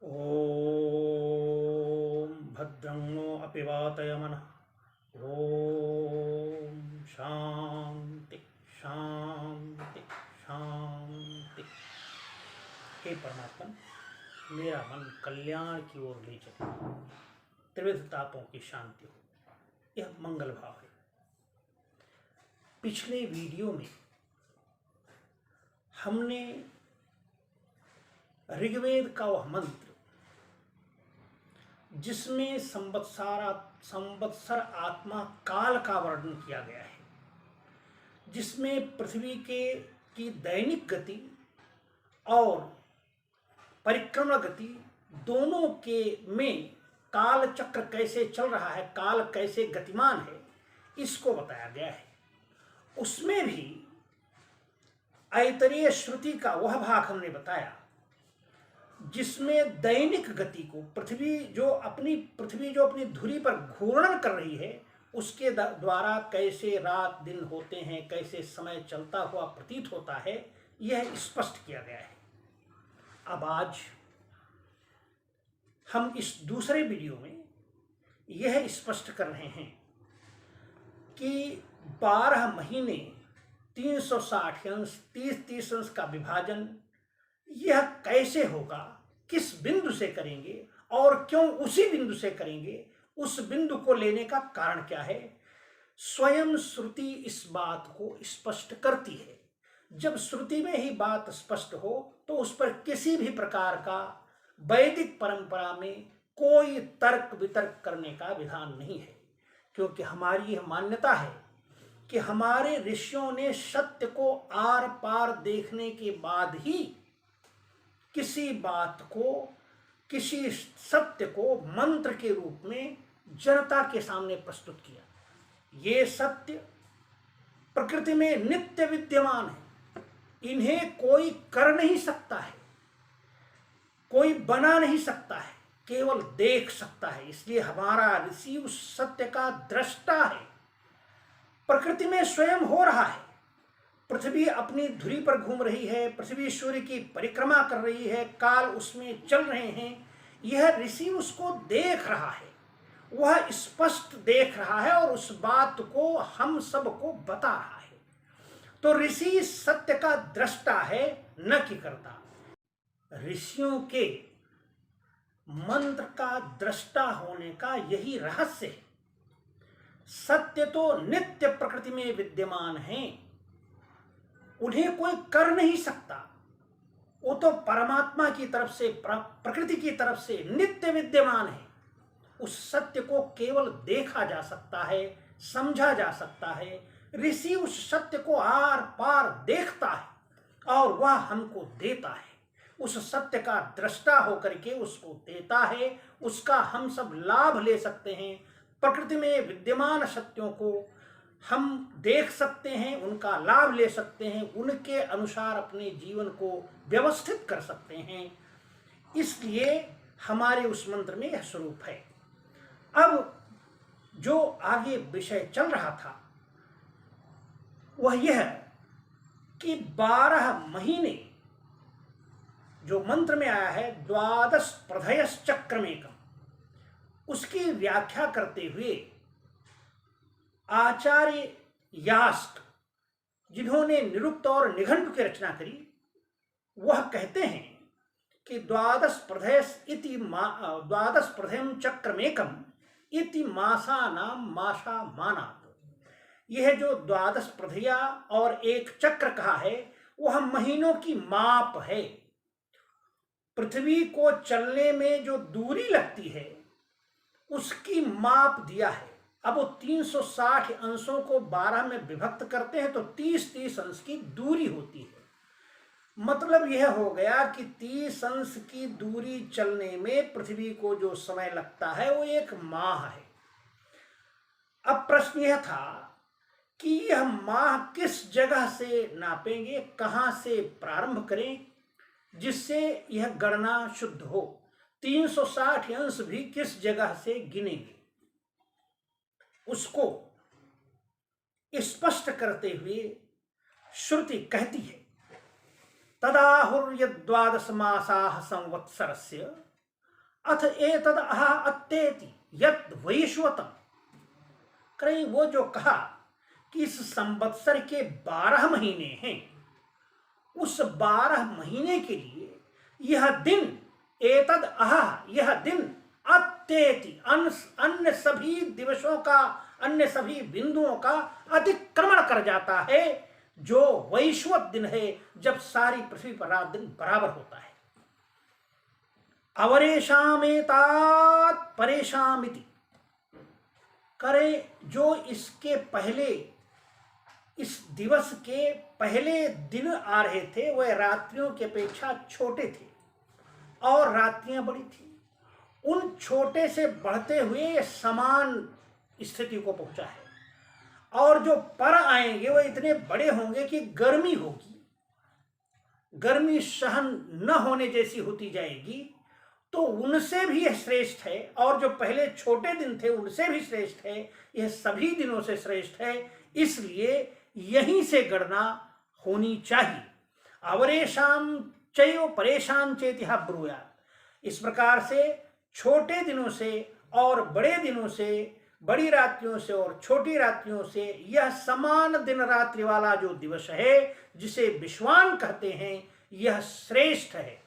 ॐ भद्रं नो अपि वातयमनः। ॐ शांति शांति शांति। हे परमात्मा, मेरा मन कल्याण की ओर ले चले, त्रिविध तापों की शांति हो, यह मंगल भाव है। पिछले वीडियो में हमने ऋग्वेद का वह मंत्र जिसमें संवत्सर आत्मा काल का वर्णन किया गया है, जिसमें पृथ्वी की दैनिक गति और परिक्रमण गति दोनों के में काल चक्र कैसे चल रहा है, काल कैसे गतिमान है, इसको बताया गया है। उसमें भी ऐतरेय श्रुति का वह भाग हमने बताया जिसमें दैनिक गति को पृथ्वी जो अपनी धुरी पर घूर्णन कर रही है, उसके द्वारा कैसे रात दिन होते हैं, कैसे समय चलता हुआ प्रतीत होता है, यह स्पष्ट किया गया है। अब आज हम इस दूसरे वीडियो में यह स्पष्ट कर रहे हैं कि 12 महीने 360 अंश 30 अंश का विभाजन यह कैसे होगा, किस बिंदु से करेंगे और क्यों उसी बिंदु से करेंगे, उस बिंदु को लेने का कारण क्या है। स्वयं श्रुति इस बात को स्पष्ट करती है। जब श्रुति में ही बात स्पष्ट हो तो उस पर किसी भी प्रकार का वैदिक परंपरा में कोई तर्क वितर्क करने का विधान नहीं है, क्योंकि हमारी यह मान्यता है कि हमारे ऋषियों ने सत्य को आर पार देखने के बाद ही किसी बात को, किसी सत्य को मंत्र के रूप में जनता के सामने प्रस्तुत किया। ये सत्य प्रकृति में नित्य विद्यमान है, इन्हें कोई कर नहीं सकता है, कोई बना नहीं सकता है, केवल देख सकता है। इसलिए हमारा ऋषि उस सत्य का दृष्टा है। प्रकृति में स्वयं हो रहा है, पृथ्वी अपनी धुरी पर घूम रही है, पृथ्वी सूर्य की परिक्रमा कर रही है, काल उसमें चल रहे हैं, यह ऋषि उसको देख रहा है, वह स्पष्ट देख रहा है और उस बात को हम सबको बता रहा है। तो ऋषि सत्य का दृष्टा है, न कि कर्ता। ऋषियों के मंत्र का दृष्टा होने का यही रहस्य है। सत्य तो नित्य प्रकृति में विद्यमान है, उन्हें कोई कर नहीं सकता। वो तो परमात्मा की तरफ से, प्रकृति की तरफ से नित्य विद्यमान है। उस सत्य को केवल देखा जा सकता है, समझा जा सकता है। ऋषि उस सत्य को आर पार देखता है और वह हमको देता है। उस सत्य का दृष्टा होकर के उसको देता है, उसका हम सब लाभ ले सकते हैं। प्रकृति में विद्यमान सत्यों को हम देख सकते हैं, उनका लाभ ले सकते हैं, उनके अनुसार अपने जीवन को व्यवस्थित कर सकते हैं। इसलिए हमारे उस मंत्र में यह स्वरूप है। अब जो आगे विषय चल रहा था वह यह कि 12 महीने जो मंत्र में आया है, द्वादश प्रधयश्चक्रमेकम, उसकी व्याख्या करते हुए आचार्य यास्क, जिन्होंने निरुक्त और निघंटु की रचना करी, वह कहते हैं कि द्वादश प्रधयम चक्रमेकम इति मासानाम मासा मानात। यह जो द्वादश प्रधया और एक चक्र कहा है, वह महीनों की माप है। पृथ्वी को चलने में जो दूरी लगती है उसकी माप दिया है। अब वो 360 अंशों को 12 में विभक्त करते हैं तो 30 अंश की दूरी होती है। मतलब यह हो गया कि 30 अंश की दूरी चलने में पृथ्वी को जो समय लगता है वो 1 माह है। अब प्रश्न यह था कि यह माह किस जगह से नापेंगे, कहां से प्रारंभ करें जिससे यह गणना शुद्ध हो। 360 अंश भी किस जगह से गिनेंगे, उसको स्पष्ट करते हुए श्रुति कहती है, तदाहुर्यद्वादश मासाः संवत्सरस्य अथ एतद अहा अत्येति यत् वैश्वतम। कहीं वो जो कहा कि इस संवत्सर के 12 महीने हैं, उस 12 महीने के लिए यह दिन, एतद अहा, यह दिन, अत्येति, अन्य सभी दिवसों का, अन्य सभी बिंदुओं का अतिक्रमण कर जाता है, जो वैश्वत दिन है, जब सारी पृथ्वी पर रात दिन बराबर होता है। अवरेशामेतात परेशामिति। करे जो इसके पहले, इस दिवस के पहले दिन आ रहे थे, वह रात्रियों की अपेक्षा छोटे थे और रात्रियां बड़ी थी। उन छोटे से बढ़ते हुए समान स्थिति को पहुंचा है, और जो पर आएंगे वह इतने बड़े होंगे कि गर्मी होगी, गर्मी सहन न होने जैसी होती जाएगी। तो उनसे भी यह श्रेष्ठ है, और जो पहले छोटे दिन थे उनसे भी श्रेष्ठ है, यह सभी दिनों से श्रेष्ठ है। इसलिए यहीं से गणना होनी चाहिए। अवरेशाम चैव परेशान चेतिहा ब्रूयात्। इस प्रकार से छोटे दिनों से और बड़े दिनों से, बड़ी रात्रियों से और छोटी रात्रियों से, यह समान दिन रात्रि वाला जो दिवस है, जिसे विश्वान कहते हैं, यह श्रेष्ठ है।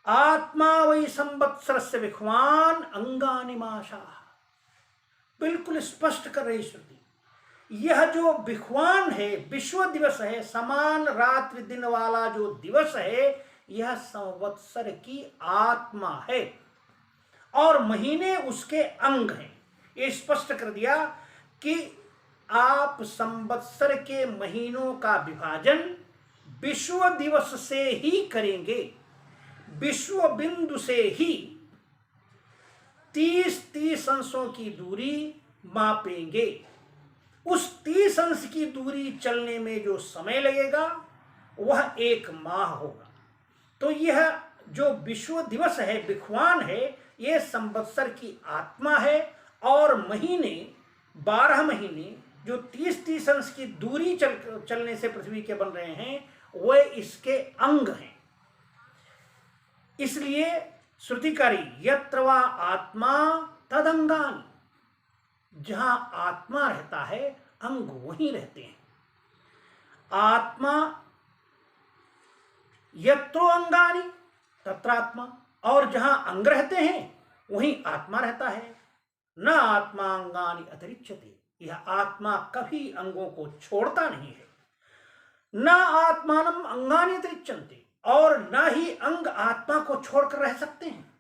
आत्मा वै संवत्सरस्य विख्वान अंगानि माशाः। बिल्कुल स्पष्ट कर रही श्रुति, यह जो विख्वान है, विश्व दिवस है, समान रात्रि दिन वाला जो दिवस है, यह संवत्सर की आत्मा है और महीने उसके अंग हैं। ये स्पष्ट कर दिया कि आप संवत्सर के महीनों का विभाजन विश्व दिवस से ही करेंगे, विश्व बिंदु से ही 30 अंशों की दूरी मापेंगे। उस 30 अंश की दूरी चलने में जो समय लगेगा वह 1 माह होगा। तो यह जो विश्व दिवस है, विख्वान है, यह संवत्सर की आत्मा है, और महीने 12 महीने जो 30 अंश की दूरी चलने से पृथ्वी के बन रहे हैं, वह इसके अंग हैं। इसलिए श्रुतिकारी यत्र वा आत्मा तदंगानि, जहां आत्मा रहता है अंग वहीं रहते हैं। आत्मा यत्रो अंगानि तत्रात्मा, और जहां अंग रहते हैं वहीं आत्मा रहता है। न आत्मा अंगानि अतिरिच्यते, यह आत्मा कभी अंगों को छोड़ता नहीं है। न आत्मानम अंगानि अतिरिच्यन्ते, और न ही अंग आत्मा को छोड़कर रह सकते हैं।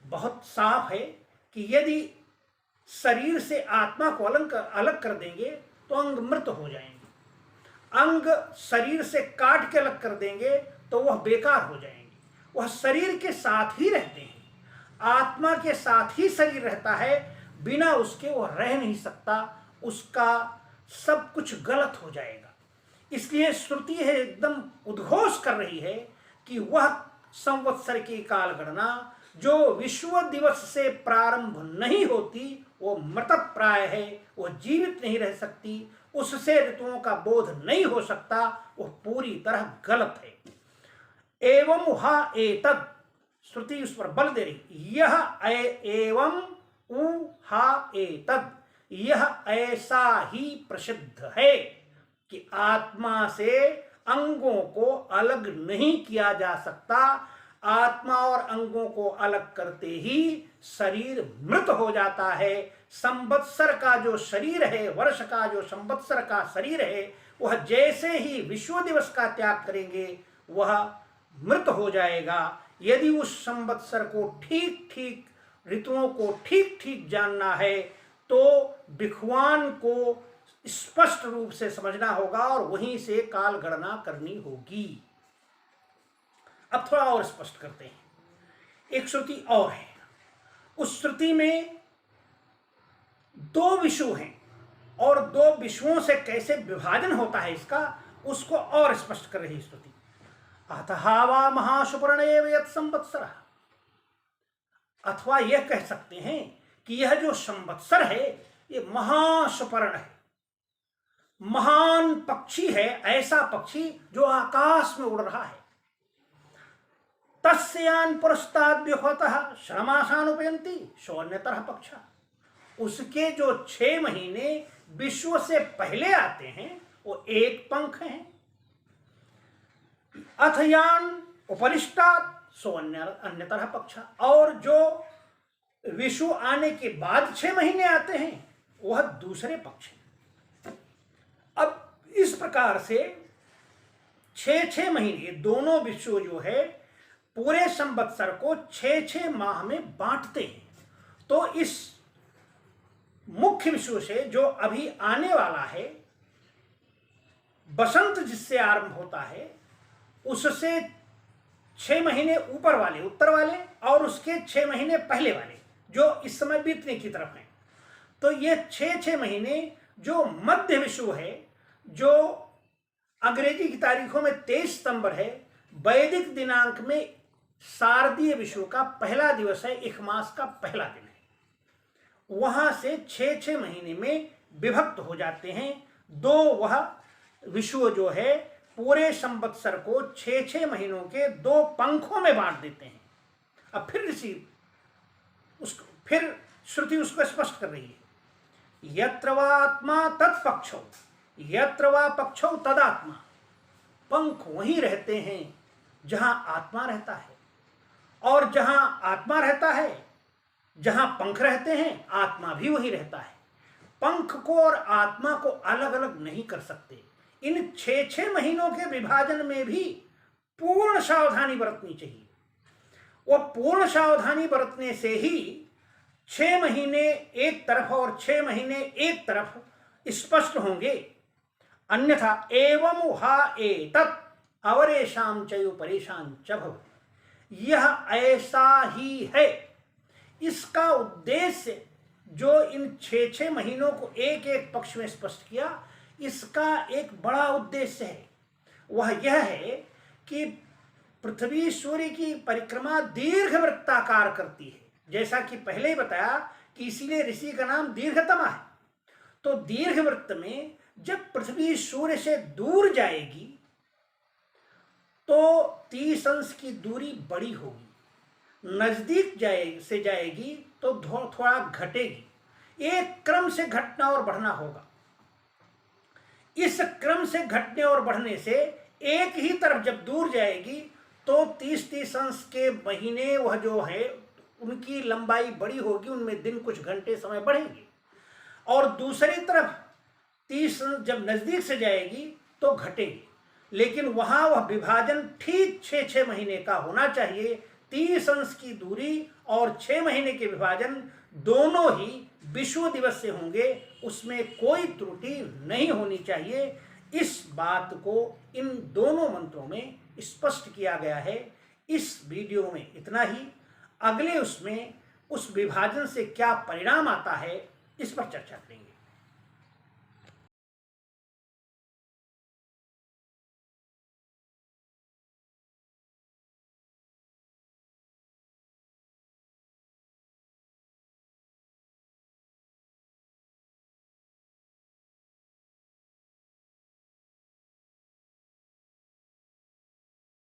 बहुत साफ है कि यदि शरीर से आत्मा को अलग कर देंगे तो अंग मृत हो जाएंगे, अंग शरीर से काट के अलग कर देंगे तो वह बेकार हो जाएंगे। वह शरीर के साथ ही रहते हैं, आत्मा के साथ ही शरीर रहता है, बिना उसके वह रह नहीं सकता, उसका सब कुछ गलत हो जाएगा। इसलिए श्रुति है एकदम उद्घोष कर रही है कि वह संवत्सर की काल गणना जो विश्व दिवस से प्रारंभ नहीं होती, वो मृतप्राय है, वो जीवित नहीं रह सकती, उससे ऋतुओं का बोध नहीं हो सकता, वो पूरी तरह गलत है। एवं हा एतद, श्रुति उस पर बल दे रही, यह एवं उ हा एतद, यह ऐसा ही प्रसिद्ध है कि आत्मा से अंगों को अलग नहीं किया जा सकता। आत्मा और अंगों को अलग करते ही शरीर मृत हो जाता है। संवत्सर का जो शरीर है, वर्ष का जो संवत्सर का शरीर है, वह जैसे ही विश्व दिवस का त्याग करेंगे वह मृत हो जाएगा। यदि उस संवत्सर को ठीक ठीक, ऋतुओं को ठीक ठीक जानना है तो विख्वान को स्पष्ट रूप से समझना होगा और वहीं से काल गणना करनी होगी। अब थोड़ा और स्पष्ट करते हैं। एक श्रुति और है, उस श्रुति में 2 विषु हैं, और 2 विषुओं से कैसे विभाजन होता है इसका, उसको और स्पष्ट कर रही श्रुति। अतः वा महाशुपर्णेव यत् संवत्सरः, अथवा यह कह सकते हैं कि यह जो संवत्सर है ये महाशुपर्ण है, महान पक्षी है, ऐसा पक्षी जो आकाश में उड़ रहा है। तस्यान पुरस्ताद व्युहतः श्रमाशानुपयंती शोन्यतरः पक्षा। उसके जो 6 महीने विश्व से पहले आते हैं वो एक पंख हैं। अथयान उपरिष्टात् अन्यतरः पक्षा। और जो विषु आने के बाद 6 महीने आते हैं वह दूसरे पक्ष हैं। अब इस प्रकार से 6 महीने दोनों विषु जो है पूरे संवत्सर को 6 माह में बांटते हैं। तो इस मुख्य विषु से जो अभी आने वाला है बसंत, जिससे आरंभ होता है, उससे 6 महीने ऊपर वाले उत्तर वाले और उसके 6 महीने पहले वाले जो इस समय बीतने की तरफ हैं। तो ये 6 महीने जो मध्य विषु है, जो अंग्रेजी की तारीखों में 23 सितंबर है, वैदिक दिनांक में शारदीय विषु का पहला दिवस है, एक मास का पहला दिन है। वहां से 6 महीने में विभक्त हो जाते हैं। दो वह विषु जो है पूरे संवत्सर को 6 महीनों के 2 पंखों में बांट देते हैं। अब फिर श्रुति उसको स्पष्ट कर रही है, यत्र वा आत्मा तत्पक्षौ यत्र वा पक्षौ तदात्मा। पंख वहीं रहते हैं जहां आत्मा रहता है, और जहां आत्मा रहता है, जहां पंख रहते हैं, आत्मा भी वहीं रहता है। पंख को और आत्मा को अलग अलग नहीं कर सकते। इन 6 महीनों के विभाजन में भी पूर्ण सावधानी बरतनी चाहिए। वह पूर्ण सावधानी बरतने से ही 6 महीने एक तरफ और 6 महीने एक तरफ स्पष्ट होंगे। अन्यथा एवं हा एतत् अवरेशाम चयो परेशान च भवति। यह ऐसा ही है। इसका उद्देश्य जो इन 6 महीनों को एक एक पक्ष में स्पष्ट किया, इसका एक बड़ा उद्देश्य है। वह यह है कि पृथ्वी सूर्य की परिक्रमा दीर्घवृत्ताकार करती है, जैसा कि पहले ही बताया कि इसीलिए ऋषि का नाम दीर्घतमा है। तो दीर्घवृत्त में जब पृथ्वी सूर्य से दूर जाएगी तो 30 अंश की दूरी बड़ी होगी, नजदीक से जाएगी तो थोड़ा घटेगी। एक क्रम से घटना और बढ़ना होगा। इस क्रम से घटने और बढ़ने से एक ही तरफ जब दूर जाएगी तो 30 अंश के महीने वह जो है उनकी लंबाई बड़ी होगी, उनमें दिन कुछ घंटे समय बढ़ेंगे। और दूसरी तरफ 30 अंश जब नजदीक से जाएगी तो घटेगी। लेकिन वहां वह विभाजन ठीक 6 महीने का होना चाहिए। 30 अंश की दूरी और 6 महीने के विभाजन दोनों ही विश्व दिवस से होंगे, उसमें कोई त्रुटि नहीं होनी चाहिए। इस बात को इन दोनों मंत्रों में स्पष्ट किया गया है। इस वीडियो में इतना ही। अगले उसमें उस विभाजन से क्या परिणाम आता है इस पर चर्चा करेंगे।